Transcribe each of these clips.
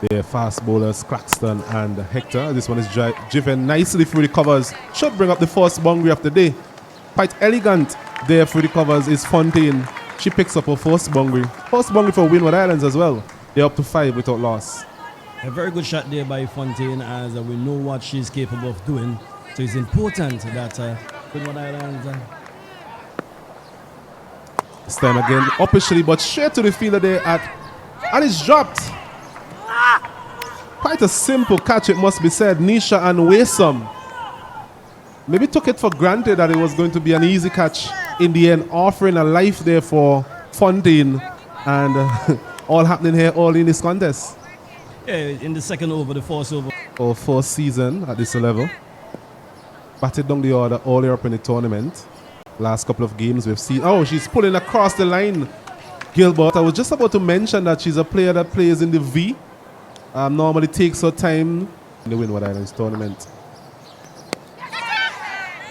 their fast bowlers, Claxton and Hector. This one is driven nicely through the covers. Should bring up the first boundary of the day. Quite elegant there through the covers is Fontaine. She picks up her first boundary. First boundary for Windward Islands as well. They're up to 5 without loss. A very good shot there by Fontaine, as we know what she's capable of doing. So it's important that Windward Islands... This time again, officially, but straight to the fielder there and it's dropped. Quite a simple catch, it must be said. Nisha and Waysome maybe took it for granted that it was going to be an easy catch in the end, offering a life there for Fontaine, and all happening here, all in this contest. Yeah, in the second over, the first over. Our first season at this level. Batted down the order all up in the tournament. Last couple of games we've seen. Oh, she's pulling across the line, Gilbert. I was just about to mention that she's a player that plays in the V. Normally takes her time in the Windward Islands tournament.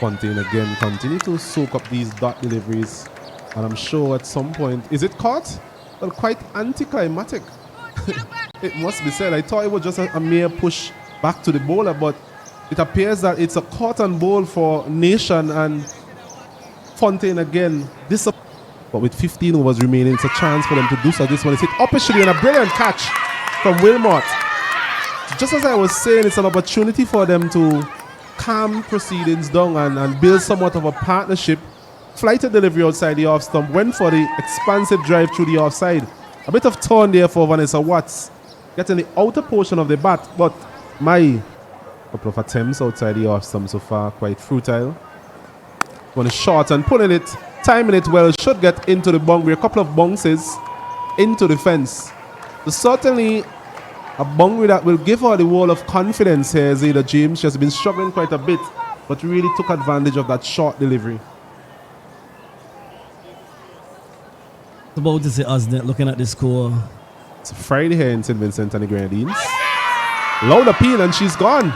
Fontaine again continue to soak up these dot deliveries, and I'm sure at some point, is it caught? Well, quite anticlimactic. It must be said. I thought it was just a mere push back to the bowler, but it appears that it's a caught and bowl for Nation, and Fontaine again. But with 15 overs remaining, it's a chance for them to do so. This one is hit officially, and a brilliant catch from Wilmot. Just as I was saying, it's an opportunity for them to calm proceedings down and build somewhat of a partnership. Flighted delivery outside the off stump, went for the expansive drive through the offside. A bit of turn there for Vanessa Watts, getting the outer portion of the bat, but my couple of attempts outside the off stump so far quite futile. One is short and pulling it, timing it well, should get into the boundary. A couple of bounces into the fence. So certainly a boundary that will give her the wall of confidence here, Zayda James. She has been struggling quite a bit, but really took advantage of that short delivery. About to say Osnet, looking at the score. It's a Friday here in St. Vincent and the Grenadines. Loud appeal and she's gone.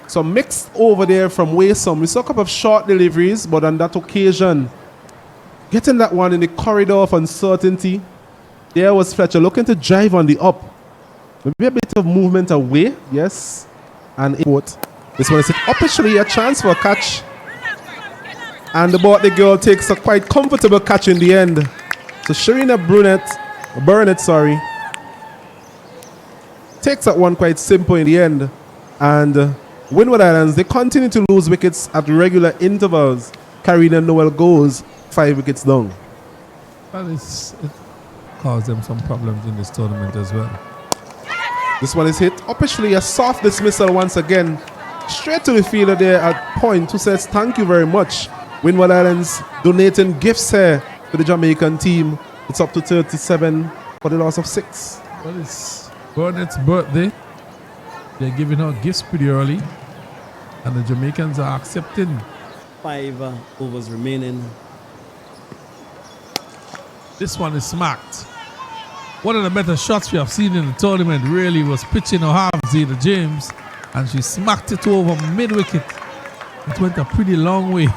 So mixed over there from Waysome. We saw a couple of short deliveries, but on that occasion, getting that one in the corridor of uncertainty. There was Fletcher looking to drive on the up. Maybe a bit of movement away, yes. And this one is officially a chance for a catch. And the girl takes a quite comfortable catch in the end. So Sharina Burnett, takes that one quite simple in the end. And Windward Islands, they continue to lose wickets at regular intervals. Karina Noel goes 5 wickets down. Well, it caused them some problems in this tournament as well. This one is hit. Officially a soft dismissal once again. Straight to the fielder there at point, who says thank you very much. Windward Islands donating gifts here to the Jamaican team. It's up to 37 for the loss of 6. Well, it's Burnett's birthday. They're giving her gifts pretty early, and the Jamaicans are accepting. 5 overs remaining. This one is smacked. One of the better shots we have seen in the tournament really was pitching her half, Zayda James, and she smacked it over mid-wicket. It went a pretty long way.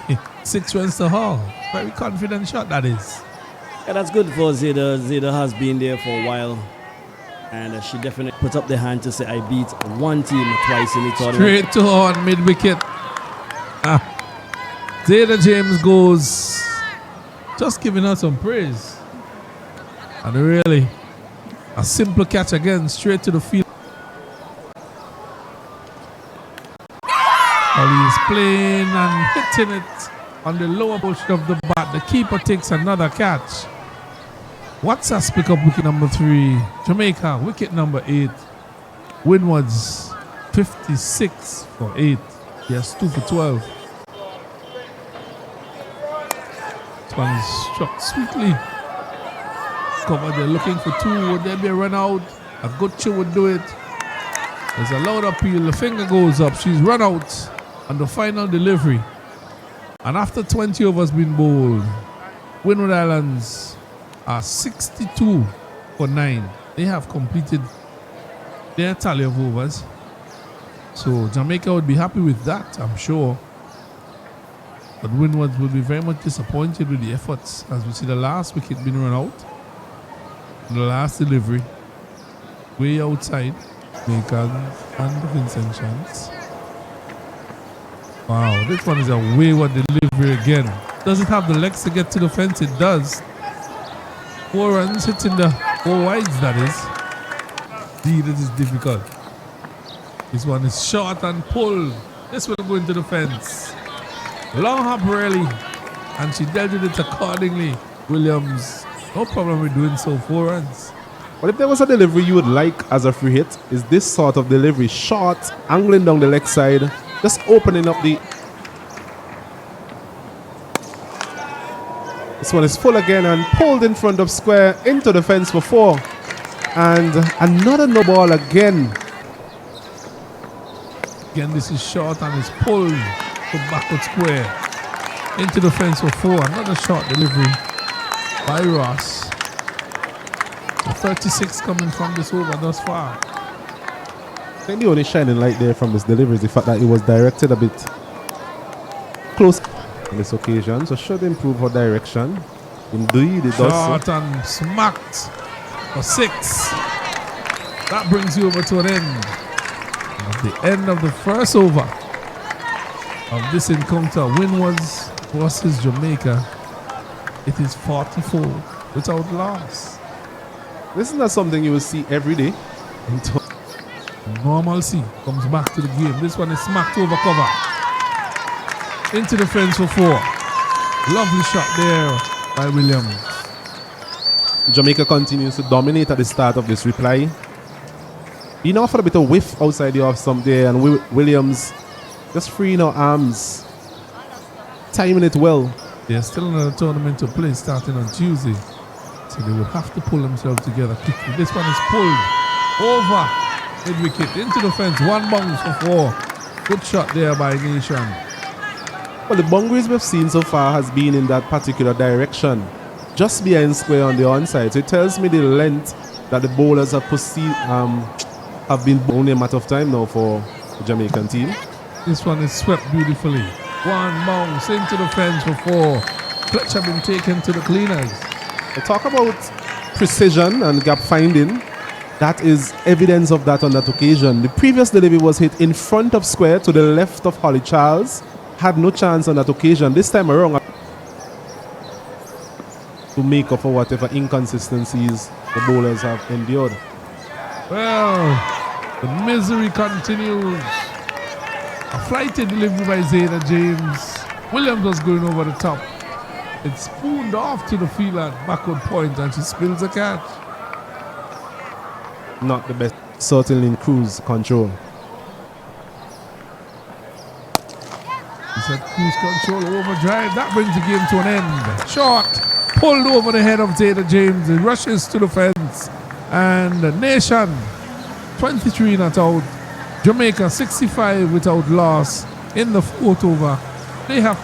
6 runs to her. Very confident shot, that is. Yeah, that's good for Zayda. Zayda has been there for a while. And she definitely put up the hand to say, I beat one team twice in the tournament. Straight to her on mid-wicket. Zayda James goes, just giving her some praise. And really, a simple catch again, straight to the field. While he's playing and hitting it on the lower portion of the bat, the keeper takes another catch. Watts has picked up wicket number 3. Jamaica, wicket number 8. Windward's 56 for 8. Yes, 2 for 12. This one is struck sweetly. Cover, they're looking for 2. Would there be a run out? A good show would do it. There's a loud appeal. The finger goes up. She's run out on the final delivery. And after 20 overs been bowled, Windward Islands are 62 for 9. They have completed their tally of overs. So Jamaica would be happy with that, I'm sure. But Windward will be very much disappointed with the efforts, as we see the last wicket being run out. The last delivery. way outside. Jamaican and Vincent chance. Wow, this one is a wayward delivery again. Does it have the legs to get to the fence? It does. 4 runs, hitting the 4 wides, that is. Indeed, it is difficult. This one is short and pulled. This will go into the fence. Long hop early, and she dealt with it accordingly. Williams, no problem with doing so. 4 runs. But if there was a delivery you would like as a free hit, is this sort of delivery. Short, angling down the leg side, just opening up the... This one is full again and pulled in front of square into the fence for 4. And another no ball again. Again, this is short and is pulled to backward square into the fence for 4. Another short delivery by Ross. The 36 coming from this over thus far. I think the only shining light there from this delivery is the fact that it was directed a bit close on this occasion, so should improve her direction. Indeed, it does. Short and smacked for 6. That brings you over to an end. At the end of the first over of this encounter, Windwards versus Jamaica. It is 44 without loss. This is not something you will see every day. Normalcy comes back to the game. This one is smacked over cover. Into the fence for 4. Lovely shot there by Williams. Jamaica continues to dominate at the start of this reply. Being offered a bit of whiff outside the off stump there, and Williams just freeing her arms, timing it well. There's still another tournament to play starting on Tuesday, so they will have to pull themselves together quickly. This one is pulled over mid-wicket into the fence. 1 bounce for 4. Good shot there by Nation. Well, the boundaries we've seen so far has been in that particular direction, just behind square on the onside. So it tells me the length that the bowlers have have been only a matter of time now for the Jamaican team. This one is swept beautifully. 1 bounce into the fence for 4. Clutch have been taken to the cleaners. I talk about precision and gap finding. That is evidence of that on that occasion. The previous delivery was hit in front of square to the left of Holly Charles. Had no chance on that occasion. This time around, to make up for whatever inconsistencies the bowlers have endured. Well, the misery continues. A flighty delivery by Zayda James. Williams was going over the top. It spooned off to the field at backward point and she spills a catch. Not the best, certainly in cruise control. He said cruise control overdrive. That brings the game to an end. Short, pulled over the head of Zayda James. It rushes to the fence. And the Nation, 23 not out. Jamaica, 65 without loss in the 4th over. They have